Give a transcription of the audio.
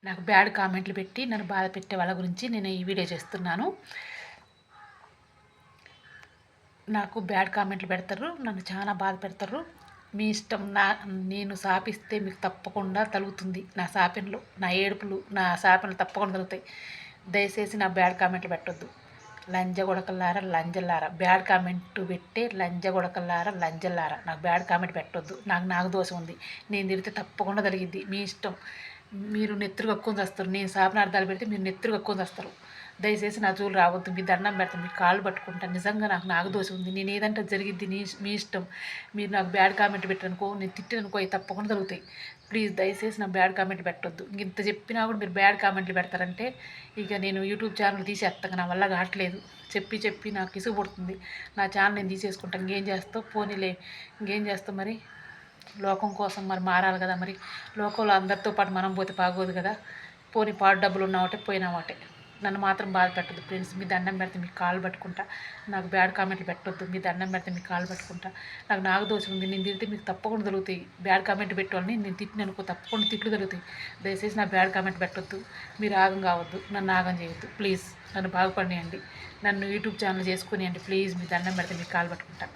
నాకు బ్యాడ్ కామెంట్లు పెట్టి నన్ను బాధ పెట్టే వాళ్ళ గురించి నేను ఈ వీడియో చేస్తున్నాను. నాకు బ్యాడ్ కామెంట్లు పెడతారు, నన్ను చాలా బాధ పెడతారు. మీ ఇష్టం. నేను శాపిస్తే మీకు తప్పకుండా తలుగుతుంది. నా శాపనలు, నా ఏడుపులు, నా శాపనలు తప్పకుండా తలుగుతాయి. దయచేసి నా బ్యాడ్ కామెంట్లు పెట్టొద్దు. లంజ కొడకల్లారా, లంజల్లారా, బ్యాడ్ కామెంట్ పెట్టే లంజ కొడకల్లారా, లంజల్లారా, నాకు బ్యాడ్ కామెంట్ పెట్టొద్దు. నాకు దోషం ఉంది. నేను తిడితే తప్పకుండా తలిగిద్ది. మీ ఇష్టం. మీరు నెత్తురు కక్కుని వస్తారు. నేను శాపనార్థాలు పెడితే మీరు నెత్తురు కక్కుని వస్తారు. దయచేసి నా జోలు రావద్దు. మీ దండం పెడతాను, మీ కాళ్ళు పట్టుకుంటాను. నిజంగా నాకు దోషం ఉంది. నేను ఏదంటే జరిగిద్ది మీ ఇష్టం. మీరు నాకు బ్యాడ్ కామెంట్ పెట్టనుకో, నేను తిట్టిననుకో, అవి తప్పకుండా జరుగుతాయి. ప్లీజ్ దయచేసి నా బ్యాడ్ కామెంట్ పెట్టొద్దు. ఇంత చెప్పినా కూడా మీరు బ్యాడ్ కామెంట్లు పెడతారంటే ఇక నేను యూట్యూబ్ ఛానల్ తీసేస్తాను. నా వల్ల కావట్లేదు. చెప్పి నాకు ఇసుగు పడుతుంది. నా ఛానల్ నేను తీసేసుకుంటాను. ఇంకేం చేస్తావు? పోనీలే, ఇంకేం చేస్తావు మరి? లోకం కోసం మరి మారాలి కదా. మరి లోకంలో అందరితో పాటు మనం పోతే బాగోదు కదా. పోనీ పాడు డబ్బులు ఉన్నావటే పోయినా ఒకటే. నన్ను మాత్రం బాధ పెట్టద్దు ఫ్రెండ్స్. మీ దండం పెడితే మీకు కాళ్ళు పట్టుకుంటా. నాకు బ్యాడ్ కామెంట్లు పెట్టొద్దు. మీ దండం పెడితే మీకు కాళ్ళు పట్టుకుంటా. నాకు దోషం ఉంది. నేను తిడితే మీకు తప్పకుండా దొరుకుతాయి. బ్యాడ్ కామెంట్ పెట్టాలని నేను తిట్టిననుకో, తప్పకుండా తిట్లు దొరుకుతాయి. దయచేసి నా బ్యాడ్ కామెంట్ పెట్టొద్దు. మీరు ఆగం కావద్దు. నన్ను ఆగం చేయొద్దు ప్లీజ్. నన్ను బాగుపడియండి. నన్ను యూట్యూబ్ ఛానల్ చేసుకునియండి ప్లీజ్. మీ దండం పెడితే మీకు కాళ్ళు పట్టుకుంటా.